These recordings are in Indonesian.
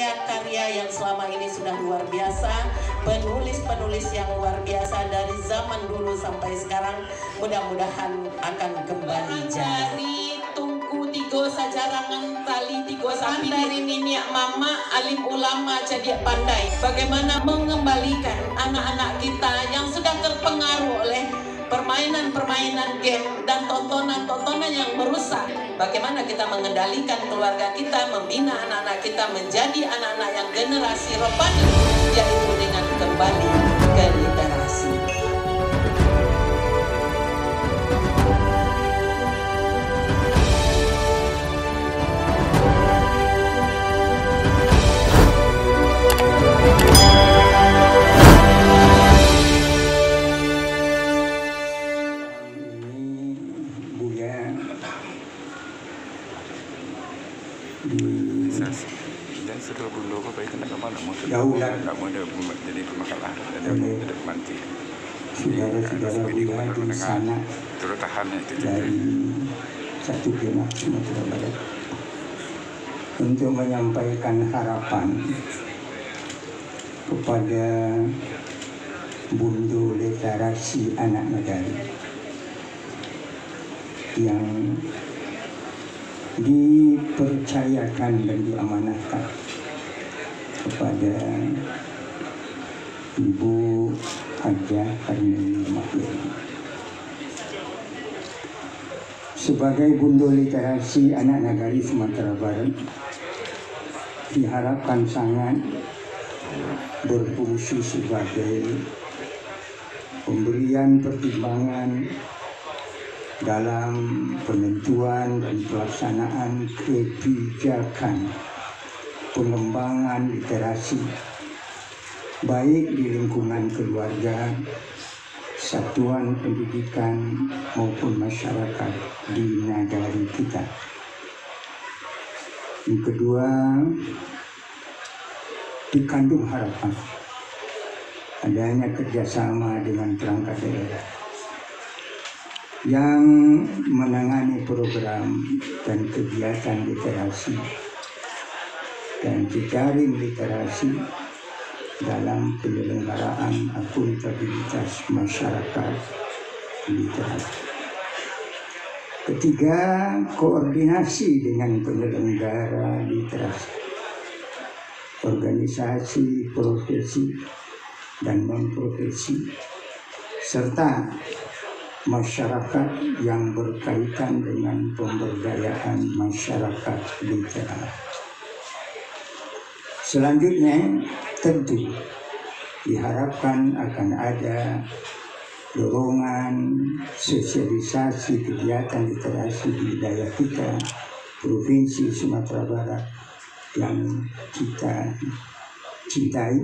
karya-karya yang selama ini sudah luar biasa, penulis-penulis yang luar biasa dari zaman dulu sampai sekarang, mudah-mudahan akan kembali jadi. Tungku tigo sajarangan tali tigo sapi dari niniak mama alim ulama jadi pandai bagaimana mengembalikan anak-anak kita yang sudah terpengaruh oleh permainan-permainan game dan tontonan-tontonan yang merusak. Bagaimana kita mengendalikan keluarga kita, membina anak-anak kita menjadi anak-anak yang generasi rohani, yaitu dengan kembali ke literasi. Dan sudah dulu apa baik nak mana mau jauh lah nak mau jadi pemakalah dan tidak mati. Saudara-saudara Buya di sana turut tahan itu dari satu Gemak Sumatera Barat untuk menyampaikan harapan kepada Bundu Literasi Anak Negari yang dipercayakan dan diamanahkan kepada Ibu Hajah Karnini Mahiri sebagai Bundu Literasi Anak Negari Sumatera Barat. Diharapkan sangat berfungsi sebagai pemberian pertimbangan dalam penentuan dan pelaksanaan kebijakan pengembangan literasi baik di lingkungan keluarga, satuan pendidikan maupun masyarakat di negara kita. Yang kedua, dikandung harapan adanya kerjasama dengan perangkat daerah yang menangani program dan kegiatan literasi dan jejaring literasi dalam penyelenggaraan akuntabilitas masyarakat literasi. Ketiga, koordinasi dengan penyelenggara literasi, organisasi profesi dan non-profesi, serta masyarakat yang berkaitan dengan pemberdayaan masyarakat literat. Selanjutnya, tentu diharapkan akan ada dorongan sosialisasi kegiatan literasi di wilayah kita, Provinsi Sumatera Barat, yang kita cintai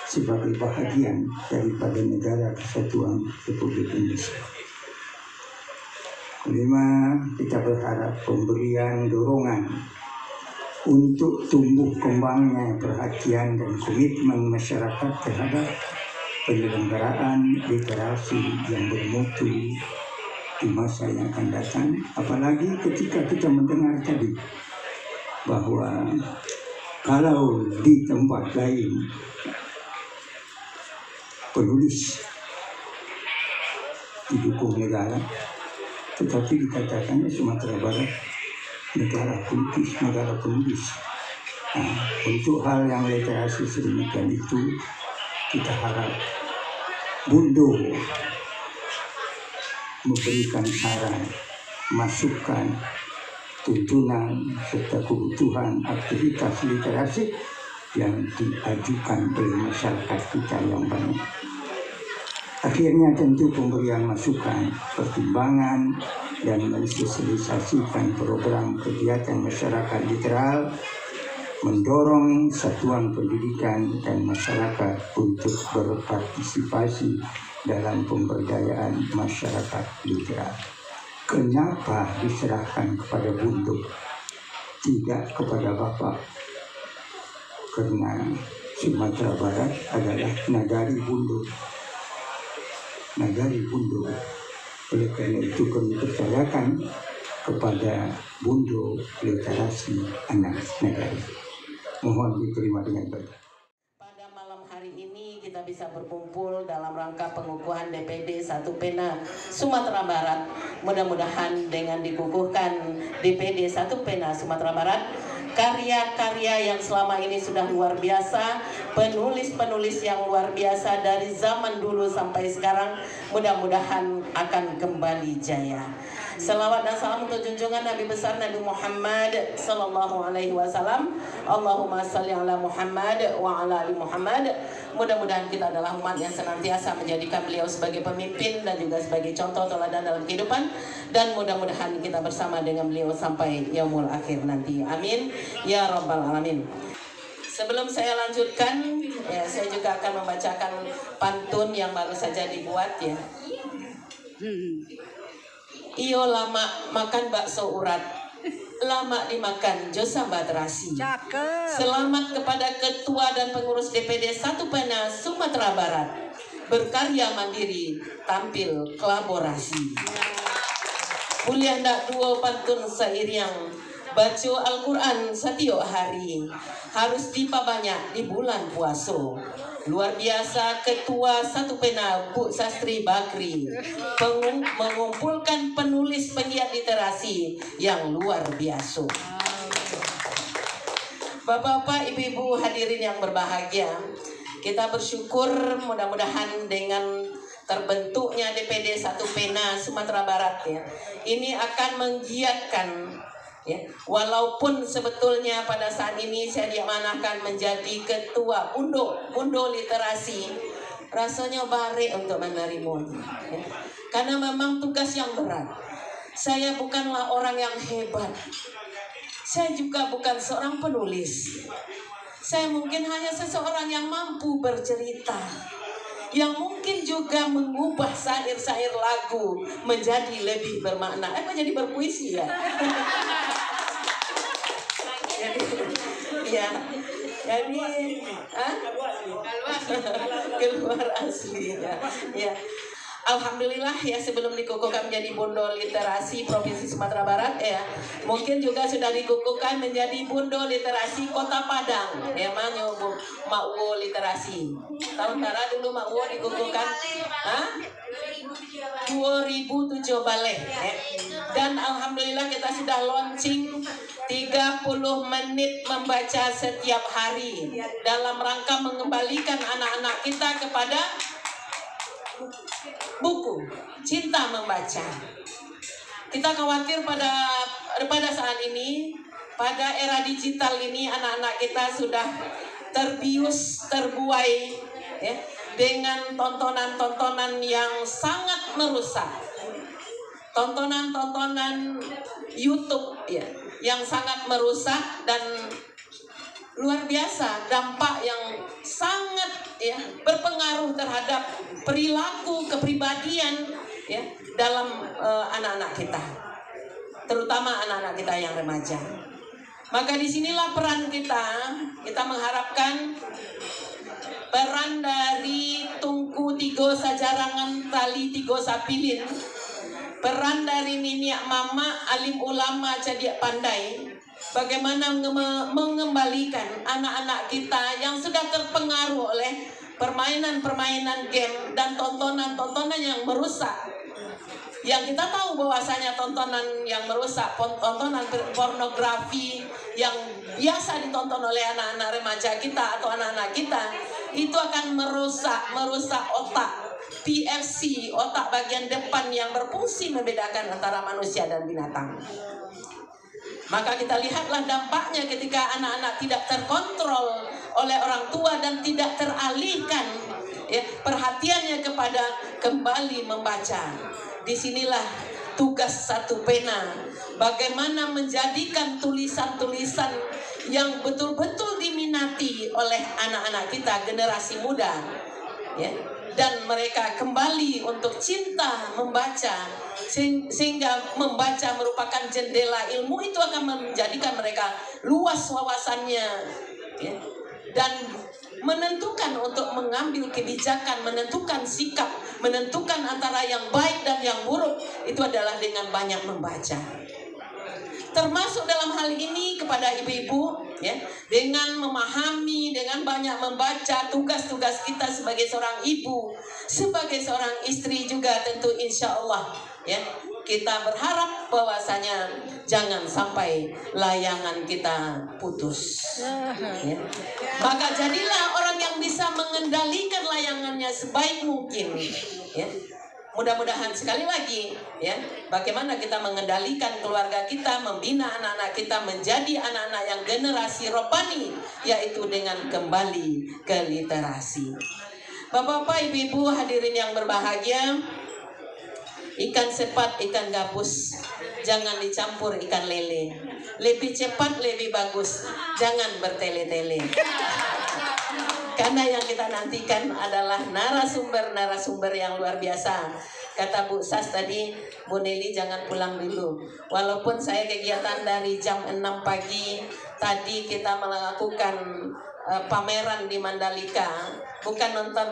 sebagai bahagian daripada Negara Kesatuan Republik Indonesia. Kelima, kita berharap pemberian dorongan untuk tumbuh kembangnya perhatian dan komitmen masyarakat terhadap penyelenggaraan literasi yang bermutu di masa yang akan datang. Apalagi ketika kita mendengar tadi bahwa kalau di tempat lain penulis didukung negara, tetapi dikatakannya Sumatera Barat negara penulis. Nah, untuk hal yang literasi sedemikian itu, kita harap Bundu memberikan saran, masukan, tuntunan, serta kebutuhan aktivitas literasi yang diajukan oleh masyarakat kita yang banyak. Akhirnya tentu pemberian masukan, pertimbangan, dan mensosialisasikan program kegiatan masyarakat literal mendorong satuan pendidikan dan masyarakat untuk berpartisipasi dalam pemberdayaan masyarakat literal. Kenapa diserahkan kepada Bundu, tidak kepada Bapak? Karena Sumatera Barat adalah nagari Bundu. Nagari Bundu. Oleh karena itu kami percayakan kepada Bundu Literasi Anak Negari. Mohon diterima dengan baik. Pada malam hari ini kita bisa berkumpul dalam rangka pengukuhan DPD 1 Pena Sumatera Barat. Mudah-mudahan dengan dikukuhkan DPD 1 Pena Sumatera Barat, karya-karya yang selama ini sudah luar biasa, penulis-penulis yang luar biasa dari zaman dulu sampai sekarang, mudah-mudahan akan kembali jaya. Selawat dan salam untuk junjungan Nabi besar Nabi Muhammad sallallahu alaihi wasallam. Allahumma salli ala Muhammad wa ala ali Muhammad. Mudah-mudahan kita adalah umat yang senantiasa menjadikan beliau sebagai pemimpin dan juga sebagai contoh teladan dalam kehidupan, dan mudah-mudahan kita bersama dengan beliau sampai yaumul akhir nanti. Amin ya rabbal alamin. Sebelum saya lanjutkan, ya, saya juga akan membacakan pantun yang baru saja dibuat, ya. Iyo lama makan bakso urat, lama dimakan Josambat Terasi. Selamat kepada Ketua dan Pengurus DPD 1 Pena Sumatera Barat. Berkarya mandiri, tampil kolaborasi. Kuliah ndak duo pantun sairiang, baca Al-Quran setiap hari, harus dipa banyak di bulan puasa. Luar biasa Ketua 1 Pena Bu Sastri Bakri mengumpulkan penulis pengiat literasi yang luar biasa. Bapak-bapak, ibu-ibu hadirin yang berbahagia, kita bersyukur mudah-mudahan dengan terbentuknya DPD 1 Pena Sumatera Barat, ya, ini akan menggiatkan, ya, walaupun sebetulnya pada saat ini saya diamanahkan menjadi ketua Bundo Literasi, rasanya bare untuk menerimanya, ya. Karena memang tugas yang berat. Saya bukanlah orang yang hebat, saya juga bukan seorang penulis. Saya mungkin hanya seseorang yang mampu bercerita, yang mungkin juga mengubah syair-syair lagu menjadi lebih bermakna. Menjadi berpuisi, ya. Jadi keluar asli, ya. Alhamdulillah, ya, sebelum dikukuhkan menjadi Bundo Literasi Provinsi Sumatera Barat, ya, mungkin juga sudah dikukuhkan menjadi Bundo Literasi Kota Padang, ya, Makwo Literasi. Tahun berapa dulu Makwo dikukuhkan? 2007 balik, ya. Dan alhamdulillah kita sudah launching 30 menit membaca setiap hari dalam rangka mengembalikan anak-anak kita kepada buku, cinta membaca. Kita khawatir pada saat ini, pada era digital ini, anak-anak kita sudah terbuai, ya, dengan tontonan-tontonan yang sangat merusak, tontonan-tontonan YouTube, ya, yang sangat merusak dan luar biasa, dampak yang sangat, ya, berpengaruh terhadap perilaku kepribadian, ya, dalam anak-anak kita, terutama anak-anak kita yang remaja. Maka disinilah peran kita mengharapkan peran dari Tungku Tigo Sajarangan Tali Tigo Sapilin, peran dari Niniak Mama Alim Ulama Cadiak Pandai, bagaimana mengembalikan anak-anak kita yang sudah terpengaruh oleh permainan-permainan game dan tontonan-tontonan yang merusak. Yang kita tahu bahwasanya tontonan yang merusak, tontonan pornografi yang biasa ditonton oleh anak-anak remaja kita atau anak-anak kita, itu akan merusak otak PFC, otak bagian depan yang berfungsi membedakan antara manusia dan binatang. Maka kita lihatlah dampaknya ketika anak-anak tidak terkontrol oleh orang tua dan tidak teralihkan, ya, perhatiannya kepada kembali membaca. Disinilah tugas 1 Pena, bagaimana menjadikan tulisan-tulisan yang betul-betul diminati oleh anak-anak kita, generasi muda, ya, dan mereka kembali untuk cinta membaca, sehingga membaca merupakan jendela ilmu. Itu akan menjadikan mereka luas wawasannya, ya, dan menentukan untuk mengambil kebijakan, menentukan sikap, menentukan antara yang baik dan yang buruk, itu adalah dengan banyak membaca. Termasuk dalam hal ini kepada ibu-ibu, ya, dengan memahami, dengan banyak membaca tugas-tugas kita sebagai seorang ibu, sebagai seorang istri juga tentu insya Allah ya, kita berharap bahwasanya jangan sampai layangan kita putus ya. Maka jadilah orang yang bisa mengendalikan layangannya sebaik mungkin ya. Mudah-mudahan sekali lagi ya, bagaimana kita mengendalikan keluarga kita, membina anak-anak kita menjadi anak-anak yang generasi rohani, yaitu dengan kembali ke literasi. Bapak-bapak, ibu-ibu hadirin yang berbahagia, ikan sepat, ikan gabus jangan dicampur ikan lele. Lebih cepat, lebih bagus, jangan bertele-tele. Karena yang kita nantikan adalah narasumber-narasumber yang luar biasa. Kata Bu Sas tadi, Bu Nelly jangan pulang dulu. Walaupun saya kegiatan dari jam 6 pagi, tadi kita melakukan pameran di Mandalika. Bukan nonton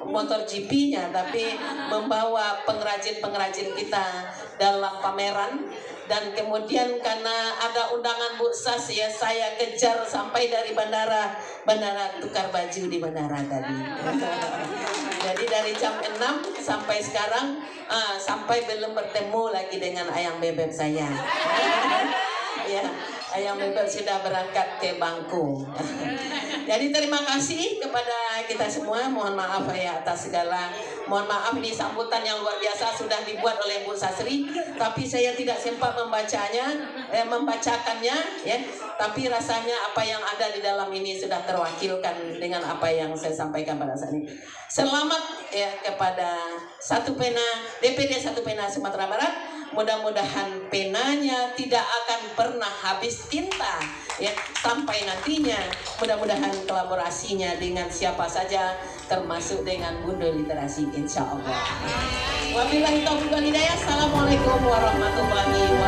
motor GP-nya, tapi membawa pengrajin-pengrajin kita dalam pameran. Dan kemudian karena ada undangan Bu Sas ya, saya kejar sampai dari bandara tukar baju di bandara tadi. Jadi dari jam 6 sampai sekarang sampai belum bertemu lagi dengan ayam bebek saya. Ya, ayam bebek sudah berangkat ke Bangku. Jadi terima kasih kepada kita semua. Mohon maaf ya atas segala. Mohon maaf ini sambutan yang luar biasa sudah dibuat oleh Bu Sasri, tapi saya tidak sempat membacakannya ya. Tapi rasanya apa yang ada di dalam ini sudah terwakilkan dengan apa yang saya sampaikan pada saat ini. Selamat ya kepada Satu Pena, DPD Satu Pena Sumatera Barat. Mudah-mudahan penanya tidak akan pernah habis tinta ya, sampai nantinya. Mudah-mudahan kolaborasinya dengan siapa saja, termasuk dengan Bundo Literasi insya Allah. Wabillahi taufiq wal hidayah. Assalamualaikum warahmatullahi wabarakatuh.